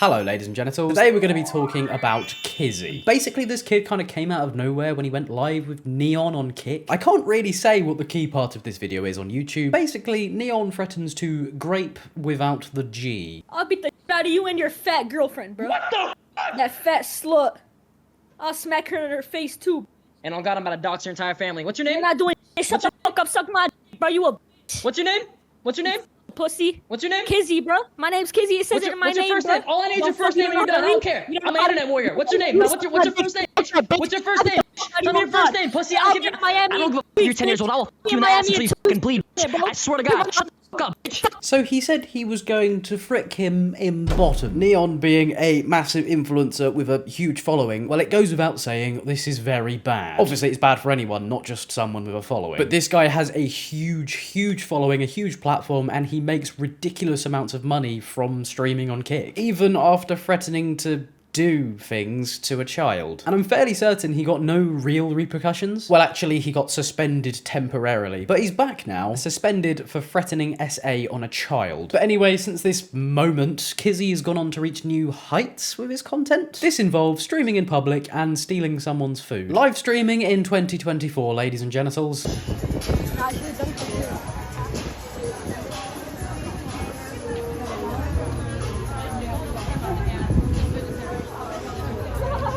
Hello ladies and genitals. Today we're going to be talking about Kizzy. Basically this kid kind of came out of nowhere when he went live with Neon on Kick. I can't really say what the key part of this video is on YouTube. Basically Neon threatens to grape without the G. I'll beat the shit out of you and your fat girlfriend, bro. What the fuck? That fat slut. I'll smack her in her face too. And on God, I'm about to dox your entire family. What's your name? You're not doing shit. Shut the fuck up, suck my dick, bro. You a bitch. What's your name? What's your name? Pussy. What's your name? Kizzy, bro. My name's Kizzy. It says it in my name, What's your first bro. name? All I need is your first name and you're done. I don't care. I'm an internet warrior. What's your name? Now, what's your first name? What's your first name? Tell me your first name, pussy. I'll give you Miami. I don't give a you're 10 years old. I will fuck you in the ass until you fucking bleed. I swear to God. Shut the fuck up, bitch. So he said he was going to frick him in the bottom. Neon being a massive influencer with a huge following, well, it goes without saying this is very bad. Obviously it's bad for anyone, not just someone with a following. But this guy has a huge following, a huge platform, and he makes ridiculous amounts of money from streaming on Kick, even after threatening to do things to a child. And I'm fairly certain he got no real repercussions. Well, actually, he got suspended temporarily, but he's back now, suspended for threatening SA on a child. But anyway, since this moment, Kizzy has gone on to reach new heights with his content. This involves streaming in public and stealing someone's food. Live streaming in 2024, ladies and genitals.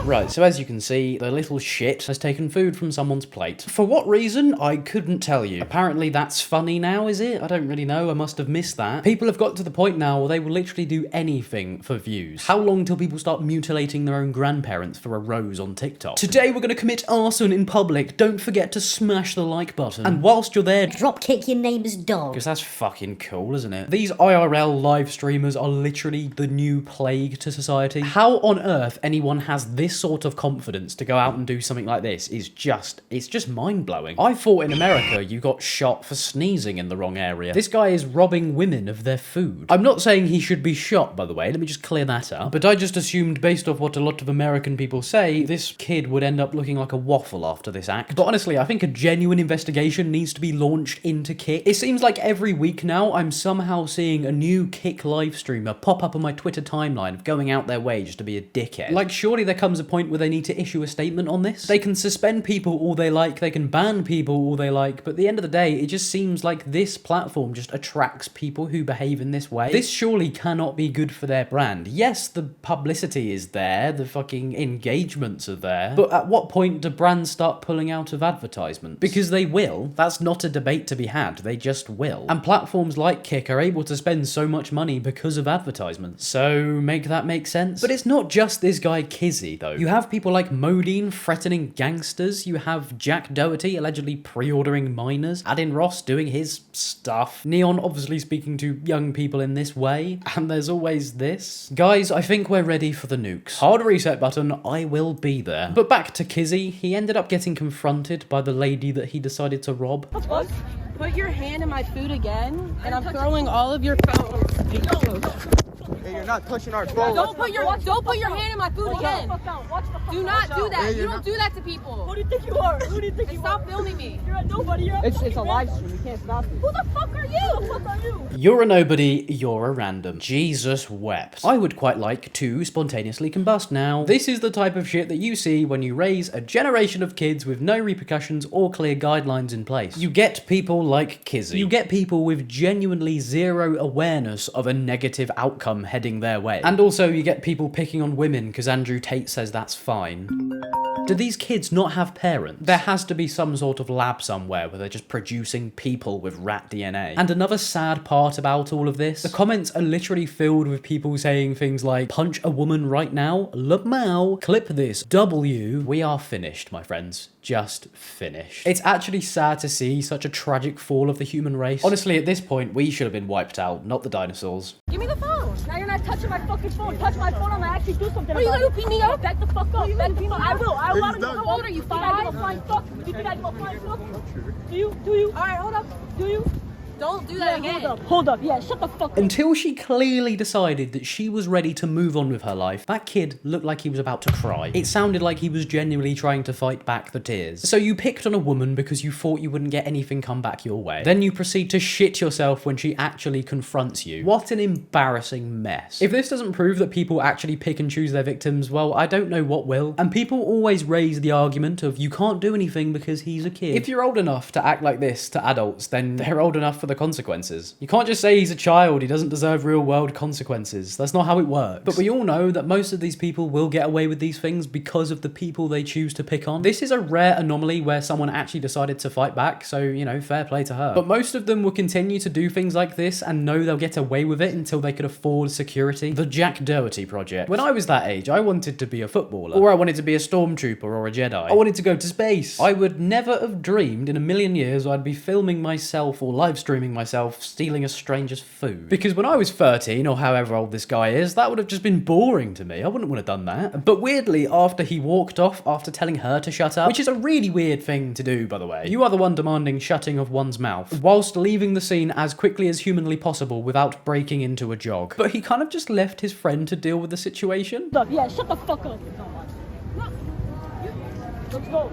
Right, so as you can see, the little shit has taken food from someone's plate. For what reason? I couldn't tell you. Apparently that's funny now, is it? I don't really know, I must have missed that. People have got to the point now where they will literally do anything for views. How long till people start mutilating their own grandparents for a rose on TikTok? Today we're gonna commit arson in public. Don't forget to smash the like button. And whilst you're there, drop kick your neighbour's dog. because that's fucking cool, isn't it? These IRL live streamers are literally the new plague to society. How on earth anyone has this sort of confidence to go out and do something like this is just, it's just mind-blowing. I thought in America you got shot for sneezing in the wrong area. This guy is robbing women of their food. I'm not saying he should be shot, by the way, let me just clear that up. But I just assumed, based off what a lot of American people say, this kid would end up looking like a waffle after this act. But honestly, I think a genuine investigation needs to be launched into Kick. It seems like every week now, I'm somehow seeing a new Kick live streamer pop up on my Twitter timeline of going out their way just to be a dickhead. Like, surely there comes a point where they need to issue a statement on this. They can suspend people all they like, they can ban people all they like, but at the end of the day, it just seems like this platform just attracts people who behave in this way. This surely cannot be good for their brand. Yes, the publicity is there, the fucking engagements are there, but at what point do brands start pulling out of advertisements? Because they will. That's not a debate to be had, they just will. And platforms like Kick are able to spend so much money because of advertisements. So make that make sense? But it's not just this guy Kizzy though. You have people like Modine threatening gangsters, you have Jack Doherty allegedly pre-ordering minors, Adin Ross doing his stuff, Neon obviously speaking to young people in this way, and there's always this. Guys, I think we're ready for the nukes. Hard reset button, I will be there. But back to Kizzy, he ended up getting confronted by the lady that he decided to rob. Put your hand in my food again, and I'm throwing all of your phones. Hey, you're not touching our phone. Don't put your hand in my food again. Do not do that. You don't do that to people. Who do you think you are? Who do you think you are? Stop filming me. You're a nobody. It's a live stream. You can't stop it. Who the fuck are you? Who the fuck are you? You're a nobody, you're a random. Jesus wept. I would quite like to spontaneously combust now. This is the type of shit that you see when you raise a generation of kids with no repercussions or clear guidelines in place. You get people like Kizzy. You get people with genuinely zero awareness of a negative outcome heading their way. And also you get people picking on women because Andrew Tate says that's fine. Do these kids not have parents? There has to be some sort of lab somewhere where they're just producing people with rat DNA. And another sad part about all of this, the comments are literally filled with people saying things like, punch a woman right now, Lamau, clip this, W. We are finished, my friends. Just finished. It's actually sad to see such a tragic fall of the human race. Honestly, at this point, we should have been wiped out, not the dinosaurs. Give me the phone. Now you're not touching my fucking phone. Touch my phone, I'm gonna actually do something. Are you gonna beat me up? Back the fuck up. Back the fuck. I will. I want to go. How old are you? 5? Do you think I give a flying fuck? Do you think I give a flying fuck? Do you? Do you? All right, hold up. Do you? Don't do that again. Hold up. Yeah, shut the fuck up. Until she clearly decided that she was ready to move on with her life, that kid looked like he was about to cry. It sounded like he was genuinely trying to fight back the tears. So you picked on a woman because you thought you wouldn't get anything come back your way. Then you proceed to shit yourself when she actually confronts you. What an embarrassing mess. If this doesn't prove that people actually pick and choose their victims, well, I don't know what will. And people always raise the argument of you can't do anything because he's a kid. If you're old enough to act like this to adults, then they're old enough for the consequences. You can't just say he's a child, he doesn't deserve real world consequences. That's not how it works. But we all know that most of these people will get away with these things because of the people they choose to pick on. This is a rare anomaly where someone actually decided to fight back, so, you know, fair play to her. But most of them will continue to do things like this and know they'll get away with it until they could afford security. The Jack Doherty Project. When I was that age, I wanted to be a footballer. Or I wanted to be a stormtrooper or a Jedi. I wanted to go to space. I would never have dreamed in a million years I'd be filming myself or live streaming myself stealing a stranger's food. Because when I was 13, or however old this guy is, that would have just been boring to me. I wouldn't want to have done that. But weirdly, after he walked off after telling her to shut up, which is a really weird thing to do, by the way. You are the one demanding shutting of one's mouth, whilst leaving the scene as quickly as humanly possible without breaking into a jog. But he kind of just left his friend to deal with the situation. Yeah, shut the fuck up. Let's go.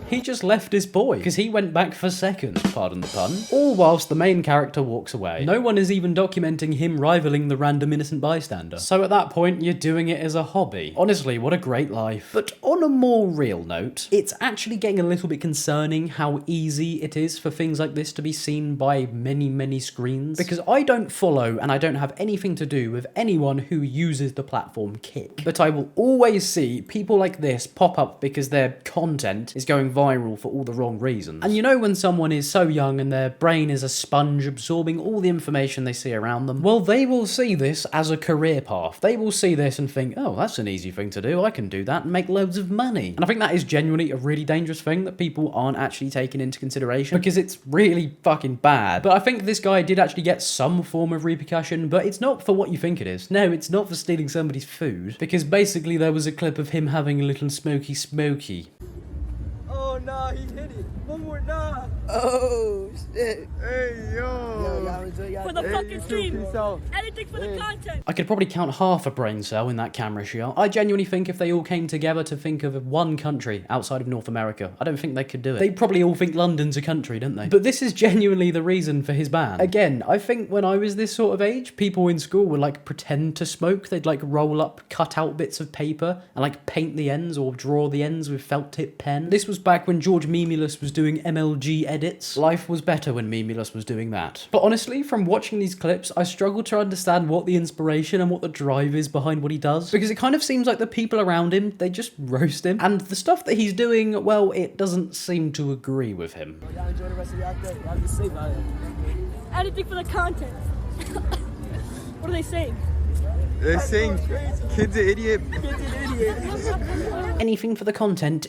He just left his boy, because he went back for seconds, pardon the pun, all whilst the main character walks away. No one is even documenting him rivaling the random innocent bystander. So at that point, you're doing it as a hobby. Honestly, what a great life. But on a more real note, it's actually getting a little bit concerning how easy it is for things like this to be seen by many, many screens. Because I don't follow and I don't have anything to do with anyone who uses the platform Kick. But I will always see people like this pop up because their content is going viral for all the wrong reasons. And you know when someone is so young and their brain is a sponge absorbing all the information they see around them? Well, they will see this as a career path. They will see this and think, oh, that's an easy thing to do. I can do that and make loads of money. And I think that is genuinely a really dangerous thing that people aren't actually taking into consideration because it's really fucking bad. But I think this guy did actually get some form of repercussion, but it's not for what you think it is. No, it's not for stealing somebody's food, because basically there was a clip of him having a little smoky. Oh, nah, he hit it. One more, nah. Oh, shit. Hey, yo. Y'all enjoy y'all. For the fucking stream. Peace out. Anything for the content. I could probably count half a brain cell in that camera shot. I genuinely think if they all came together to think of one country outside of North America, I don't think they could do it. They probably all think London's a country, don't they? But this is genuinely the reason for his ban. Again, I think when I was this sort of age, people in school would like pretend to smoke. They'd like roll up cut out bits of paper and like paint the ends or draw the ends with felt tip pen. This was back when George Memulus was doing MLG edits. Life was better when Memulus was doing that. But honestly, from watching these clips, I struggle to understand what the inspiration and what the drive is behind what he does. Because it kind of seems like the people around him, they just roast him. And the stuff that he's doing, well, it doesn't seem to agree with him. Y'all enjoy the rest of y'all day. Y'all be safe out here. Anything for the content. What are they saying? They're saying kid's an idiot. Anything for the content.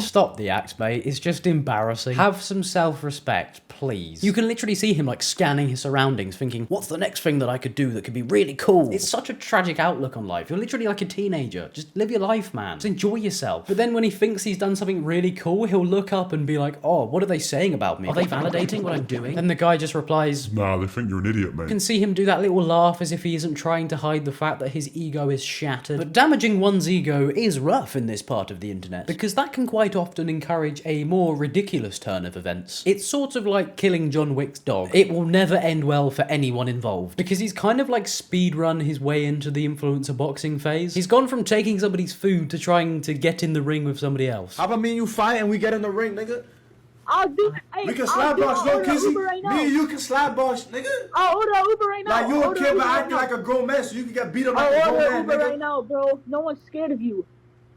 Stop the acts, mate. It's just embarrassing. Have some self-respect, please. You can literally see him like scanning his surroundings, thinking, what's the next thing that I could do that could be really cool? It's such a tragic outlook on life. You're literally like a teenager. Just live your life, man. Just enjoy yourself. But then when he thinks he's done something really cool, he'll look up and be like, oh, what are they saying about me? Are they validating what I'm doing? And the guy just replies, nah, they think you're an idiot, mate. You can see him do that little laugh as if he isn't trying to hide the fact that his ego is shattered. But damaging one's ego is rough in this part of the internet, because that can quite often encourage a more ridiculous turn of events. It's sort of like killing John Wick's dog. It will never end well for anyone involved, because he's kind of like speedrun his way into the influencer boxing phase. He's gone from taking somebody's food to trying to get in the ring with somebody else. How about me and you fight and we get in the ring, nigga? I'll do. We can slap box, no Kizzy. Me and you can slap box, nigga. I'll order an Uber right now. Like you a kid, but acting like a grown man, so you can get beat up like a I'll grown order man, Uber nigga. right now, bro. No one's scared of you.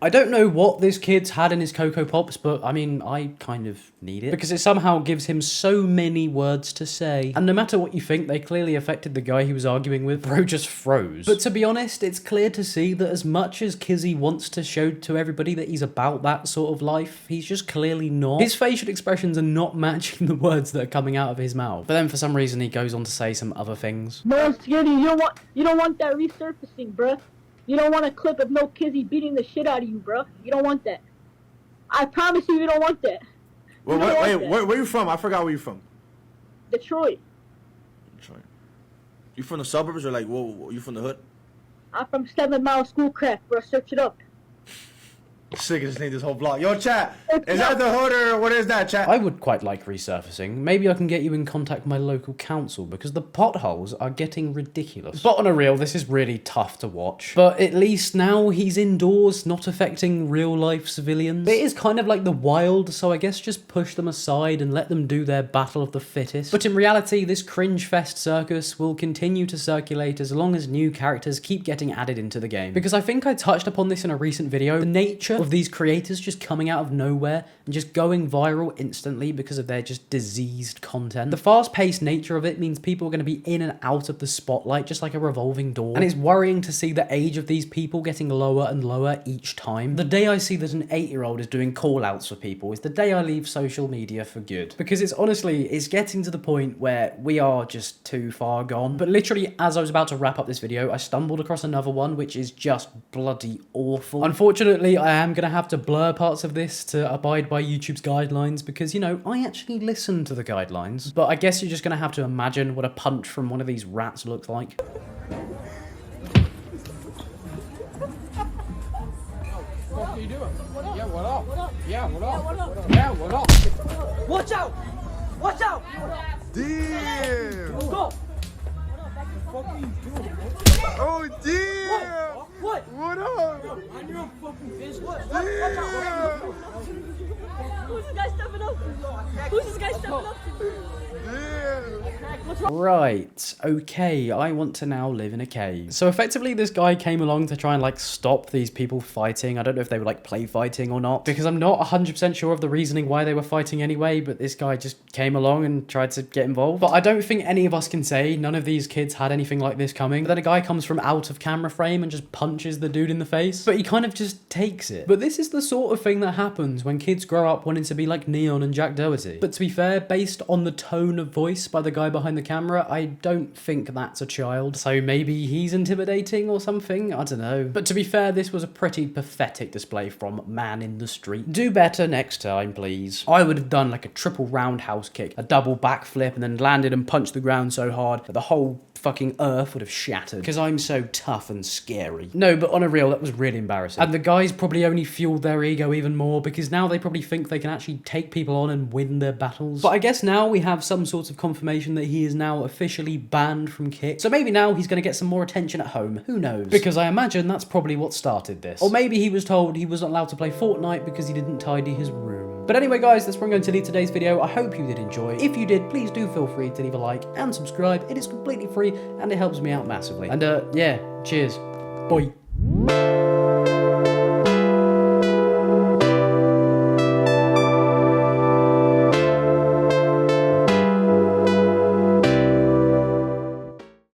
I don't know what this kid's had in his Cocoa Pops, but I mean, I kind of need it. Because it somehow gives him so many words to say. And no matter what you think, they clearly affected the guy he was arguing with. Bro just froze. But to be honest, it's clear to see that as much as Kizzy wants to show to everybody that he's about that sort of life, he's just clearly not. His facial expressions are not matching the words that are coming out of his mouth. But then for some reason, he goes on to say some other things. No one's scared of you. You don't want that resurfacing, bruh. You don't want a clip of no Kizzy beating the shit out of you, bro. You don't want that. I promise you don't want that. Where you from? I forgot where you from. Detroit. Detroit. You from the suburbs or like, whoa, you from the hood? I'm from 7 Mile Schoolcraft, bro. Search it up. Sick of just name this whole vlog. Yo, chat. Is that the hood or what is that, chat? I would quite like resurfacing. Maybe I can get you in contact with my local council because the potholes are getting ridiculous. But on a real, this is really tough to watch. But at least now he's indoors, not affecting real life civilians. It is kind of like the wild, so I guess just push them aside and let them do their battle of the fittest. But in reality, this cringe fest circus will continue to circulate as long as new characters keep getting added into the game. Because I think I touched upon this in a recent video, the nature of these creators just coming out of nowhere and just going viral instantly because of their just diseased content. The fast-paced nature of it means people are going to be in and out of the spotlight just like a revolving door, and it's worrying to see the age of these people getting lower and lower each time. The day I see that an 8-year-old is doing call-outs for people is the day I leave social media for good, because it's getting to the point where we are just too far gone. But literally, as I was about to wrap up this video, I stumbled across another one which is just bloody awful. Unfortunately, I am going to have to blur parts of this to abide by YouTube's guidelines because, you know, I actually listen to the guidelines. But I guess you're just going to have to imagine what a punch from one of these rats looks like. What are you doing? Yeah, what up? Yeah, what up? Yeah, what up? Watch out! Watch out! Damn! Let's go! What are you doing? Oh, damn! What? What up? On your fucking business. Watch Damn! out! Who's this guy stepping up to? Who's this guy stepping up to? Damn! Right, okay, I want to now live in a cave. So effectively this guy came along to try and like stop these people fighting. I don't know if they were like play fighting or not, because I'm not 100% sure of the reasoning why they were fighting anyway, but this guy just came along and tried to get involved. But I don't think any of us can say none of these kids had anything like this coming. But then a guy comes from out of camera frame and just punches the dude in the face, but he kind of just takes it. But this is the sort of thing that happens when kids grow up wanting to be like Neon and Jack Doherty. But to be fair, based on the tone of voice by the guy behind the camera, I don't think that's a child. So maybe he's intimidating or something, I don't know. But to be fair, this was a pretty pathetic display from Man in the Street. Do better next time, please. I would have done like a triple roundhouse kick, a double backflip, and then landed and punched the ground so hard that the whole fucking earth would have shattered because I'm so tough and scary. No, but on a real, that was really embarrassing. And the guys probably only fueled their ego even more because now they probably think they can actually take people on and win their battles. But I guess now we have some sort of confirmation that he is now officially banned from Kick. So maybe now he's going to get some more attention at home. Who knows? Because I imagine that's probably what started this. Or maybe he was told he wasn't allowed to play Fortnite because he didn't tidy his room. But anyway, guys, that's where I'm going to leave today's video. I hope you did enjoy. If you did, please do feel free to leave a like and subscribe. It is completely free and it helps me out massively. And yeah, cheers. Bye.